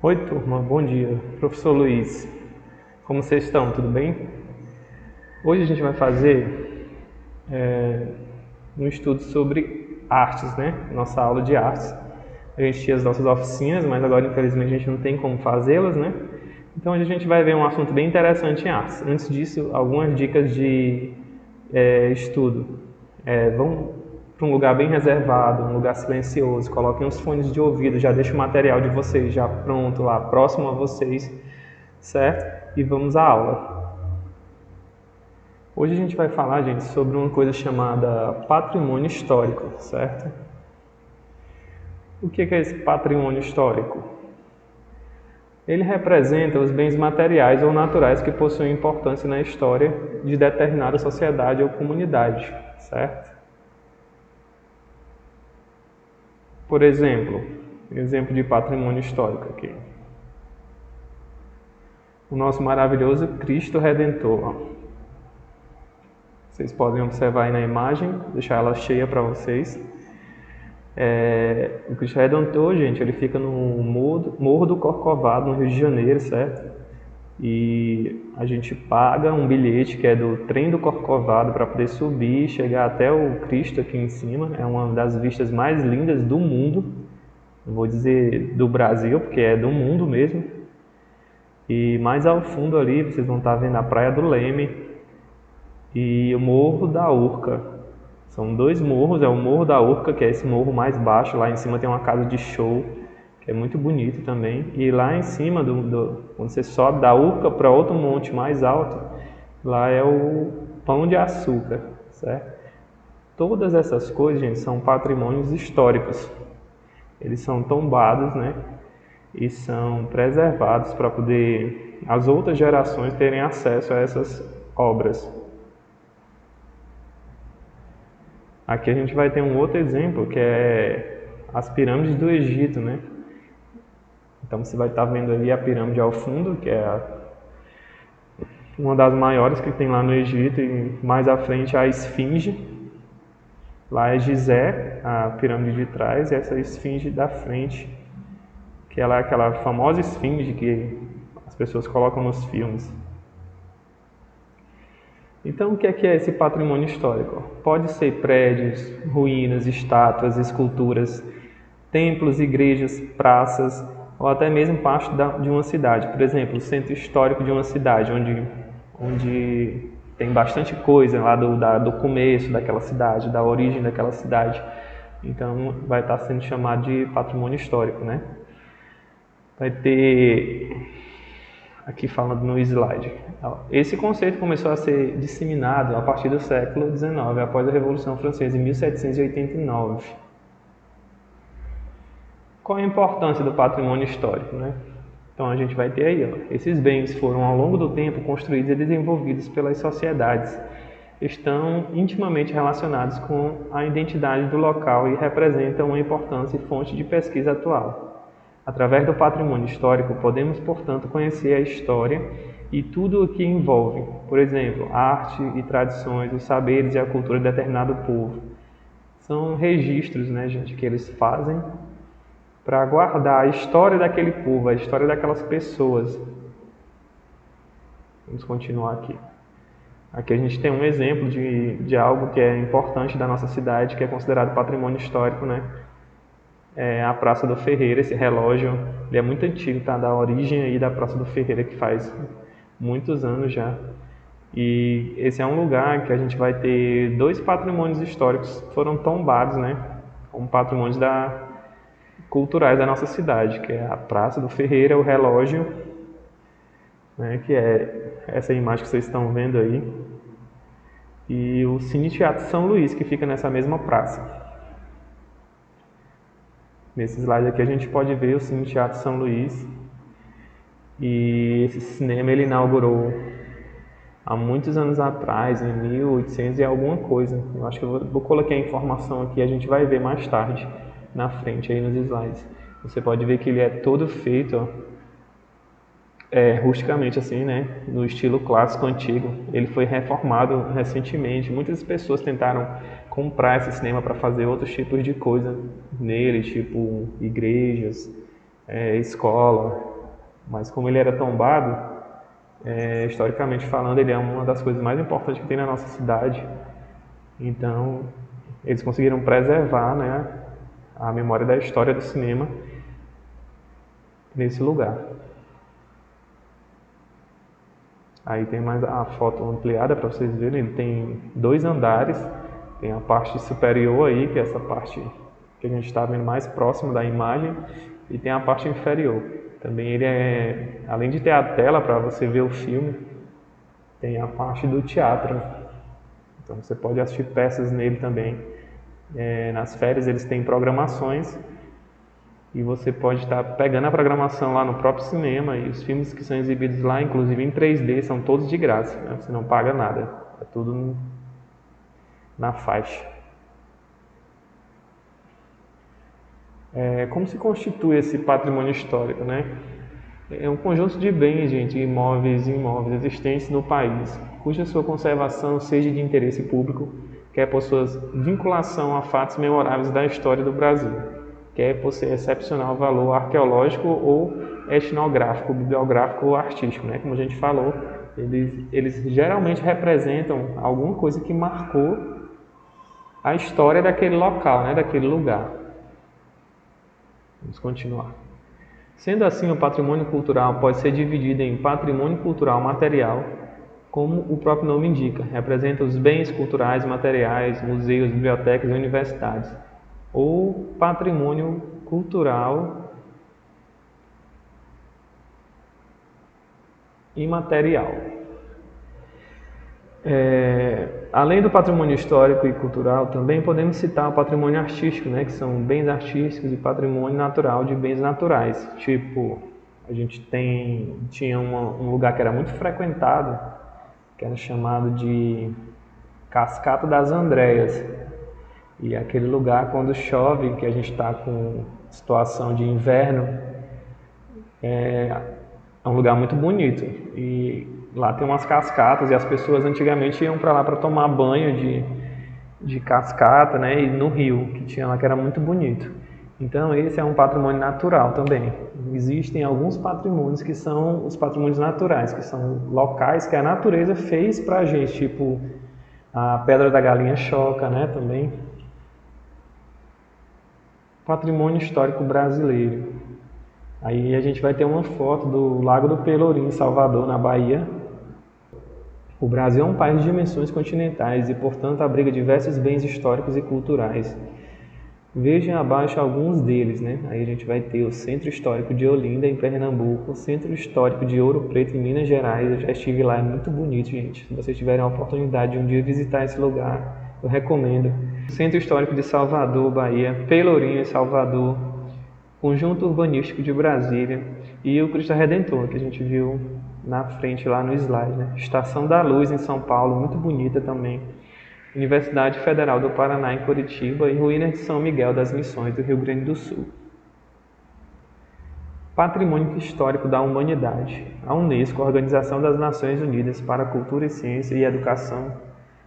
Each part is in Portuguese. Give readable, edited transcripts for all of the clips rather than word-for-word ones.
Oi, turma, bom dia. Professor Luiz, como vocês estão? Tudo bem? Hoje a gente vai fazer um estudo sobre artes, né? Nossa aula de artes. A gente tinha as nossas oficinas, mas agora infelizmente a gente não tem como fazê-las, né? Então hoje a gente vai ver um assunto bem interessante em artes. Antes disso, algumas dicas de estudo. Vão para um lugar bem reservado, um lugar silencioso, coloquem os fones de ouvido, já deixa o material de vocês já pronto lá, próximo a vocês, certo? E vamos à aula. Hoje a gente vai falar, gente, sobre uma coisa chamada patrimônio histórico, certo? O que é esse patrimônio histórico? Ele representa os bens materiais ou naturais que possuem importância na história de determinada sociedade ou comunidade, certo? Por exemplo de patrimônio histórico aqui. O nosso maravilhoso Cristo Redentor. Vocês podem observar aí na imagem, deixar ela cheia para vocês. O Cristo Redentor, gente, ele fica no Morro do Corcovado, no Rio de Janeiro, certo? E a gente paga um bilhete que é do trem do Corcovado para poder subir e chegar até o Cristo aqui em cima. É uma das vistas mais lindas do mundo. Não vou dizer do Brasil, porque é do mundo mesmo. E mais ao fundo ali, vocês vão estar vendo a Praia do Leme e o Morro da Urca. São dois morros, é o Morro da Urca, que é esse morro mais baixo, lá em cima tem uma casa de show, que é muito bonito também. E lá em cima, quando você sobe da Urca para outro monte mais alto, lá é o Pão de Açúcar, certo? Todas essas coisas, gente, são patrimônios históricos. Eles são tombados, né? E são preservados para poder as outras gerações terem acesso a essas obras. Aqui a gente vai ter um outro exemplo, que é as pirâmides do Egito, né? Então você vai estar vendo ali a pirâmide ao fundo, que é uma das maiores que tem lá no Egito, e mais à frente a Esfinge. Lá é Gizé, a pirâmide de trás, e essa Esfinge da frente, que ela é aquela famosa esfinge que as pessoas colocam nos filmes. Então, o que é esse patrimônio histórico? Pode ser prédios, ruínas, estátuas, esculturas, templos, igrejas, praças, ou até mesmo parte de uma cidade. Por exemplo, o centro histórico de uma cidade, onde tem bastante coisa lá do começo daquela cidade, da origem daquela cidade. Então, vai estar sendo chamado de patrimônio histórico, né? Vai ter, aqui falando no slide, esse conceito começou a ser disseminado a partir do século XIX, após a Revolução Francesa, em 1789. Qual a importância do patrimônio histórico, né? Então a gente vai ter aí, esses bens foram ao longo do tempo construídos e desenvolvidos pelas sociedades, estão intimamente relacionados com a identidade do local e representam uma importante fonte de pesquisa atual. Através do patrimônio histórico, podemos, portanto, conhecer a história e tudo o que envolve, por exemplo, arte e tradições, os saberes e a cultura de determinado povo. São registros, né, gente, que eles fazem para guardar a história daquele povo, a história daquelas pessoas. Vamos continuar aqui. Aqui a gente tem um exemplo de algo que é importante da nossa cidade, que é considerado patrimônio histórico, né? É a Praça do Ferreira, esse relógio, ele é muito antigo, tá? Da origem aí da Praça do Ferreira, que faz muitos anos já. E esse é um lugar que a gente vai ter dois patrimônios históricos que foram tombados, né? Como patrimônios culturais da nossa cidade, que é a Praça do Ferreira, o relógio, né? Que é essa imagem que vocês estão vendo aí. E o Cine Teatro São Luís, que fica nessa mesma praça. Nesse slide aqui a gente pode ver o Cine Teatro São Luís. E esse cinema ele inaugurou há muitos anos atrás, em 1800 e alguma coisa. Eu acho que eu vou colocar a informação aqui, a gente vai ver mais tarde, na frente, aí nos slides. Você pode ver que ele é todo feito rusticamente, assim, né? No estilo clássico antigo. Ele foi reformado recentemente. Muitas pessoas tentaram comprar esse cinema para fazer outros tipos de coisa nele, tipo igrejas, escola, mas como ele era tombado, historicamente falando, ele é uma das coisas mais importantes que tem na nossa cidade. Então, eles conseguiram preservar, né, a memória da história do cinema nesse lugar. Aí tem mais a foto ampliada para vocês verem. Ele tem 2 andares. Tem a parte superior aí, que é essa parte que a gente está vendo mais próximo da imagem, e tem a parte inferior. Também ele além de ter a tela para você ver o filme, tem a parte do teatro. Então você pode assistir peças nele também. Nas férias eles têm programações e você pode estar pegando a programação lá no próprio cinema, e os filmes que são exibidos lá, inclusive em 3D, são todos de graça, né? Você não paga nada, é tudo na faixa. Como se constitui esse patrimônio histórico, né? É um conjunto de bens, gente, imóveis e imóveis existentes no país, cuja sua conservação seja de interesse público, quer por sua vinculação a fatos memoráveis da história do Brasil, quer por seu excepcional valor arqueológico ou etnográfico, bibliográfico ou artístico, né? Como a gente falou, eles geralmente representam alguma coisa que marcou a história daquele local, né? Daquele lugar. Vamos continuar. Sendo assim, o patrimônio cultural pode ser dividido em patrimônio cultural material, como o próprio nome indica, representa os bens culturais materiais, museus, bibliotecas e universidades, ou patrimônio cultural imaterial. Além do patrimônio histórico e cultural, também podemos citar o patrimônio artístico, né, que são bens artísticos e patrimônio natural de bens naturais. Tipo, a gente tinha um lugar que era muito frequentado, que era chamado de Cascata das Andréas. E aquele lugar, quando chove, que a gente está com situação de inverno, é um lugar muito bonito. E lá tem umas cascatas, e as pessoas antigamente iam para lá para tomar banho de cascata, né, e no rio, que tinha lá, que era muito bonito. Então esse é um patrimônio natural também. Existem alguns patrimônios que são os patrimônios naturais, que são locais que a natureza fez para a gente, tipo a Pedra da Galinha Choca, né, também. Patrimônio histórico brasileiro. Aí a gente vai ter uma foto do Lago do Pelourinho, em Salvador, na Bahia. O Brasil é um país de dimensões continentais e, portanto, abriga diversos bens históricos e culturais. Vejam abaixo alguns deles, né? Aí a gente vai ter o Centro Histórico de Olinda, em Pernambuco, o Centro Histórico de Ouro Preto, em Minas Gerais. Eu já estive lá, é muito bonito, gente. Se vocês tiverem a oportunidade de um dia visitar esse lugar, eu recomendo. Centro Histórico de Salvador, Bahia, Pelourinho, em Salvador, Conjunto Urbanístico de Brasília e o Cristo Redentor, que a gente viu na frente lá no slide, né? Estação da Luz, em São Paulo, muito bonita também. Universidade Federal do Paraná, em Curitiba, e Ruínas de São Miguel das Missões, do Rio Grande do Sul. Patrimônio Histórico da Humanidade. A Unesco, a Organização das Nações Unidas para a Cultura, Ciência e Educação,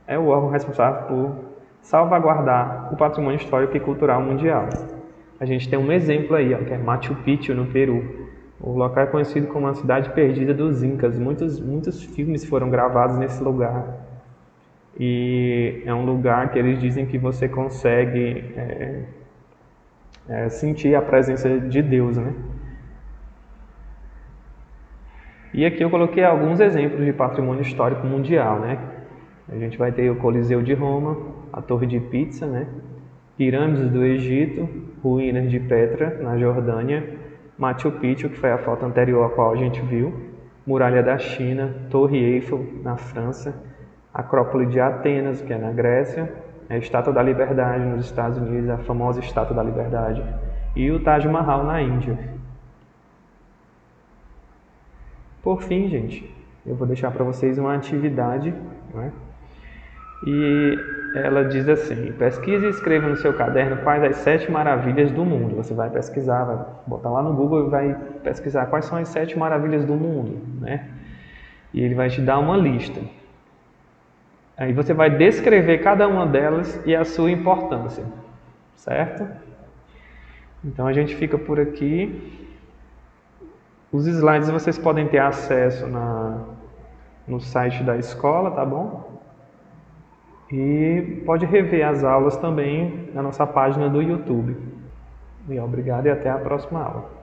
é o órgão responsável por salvaguardar o patrimônio histórico e cultural mundial. A gente tem um exemplo aí, que é Machu Picchu, no Peru. O local é conhecido como a cidade perdida dos Incas. Muitos filmes foram gravados nesse lugar. E é um lugar que eles dizem que você consegue sentir a presença de Deus, né? E aqui eu coloquei alguns exemplos de patrimônio histórico mundial, né? A gente vai ter o Coliseu de Roma, a Torre de Pisa, né? Pirâmides do Egito, ruínas de Petra, na Jordânia, Machu Picchu, que foi a foto anterior a qual a gente viu, Muralha da China, Torre Eiffel, na França, Acrópole de Atenas, que é na Grécia, a Estátua da Liberdade nos Estados Unidos, a famosa Estátua da Liberdade, e o Taj Mahal na Índia. Por fim, gente, eu vou deixar para vocês uma atividade, né? E ela diz assim: pesquise e escreva no seu caderno quais as 7 maravilhas do mundo. Você vai pesquisar, vai botar lá no Google e vai pesquisar quais são as 7 maravilhas do mundo, né? E ele vai te dar uma lista. Aí você vai descrever cada uma delas e a sua importância, certo? Então a gente fica por aqui. Os slides vocês podem ter acesso no site da escola, tá bom? E pode rever as aulas também na nossa página do YouTube. E obrigado e até a próxima aula.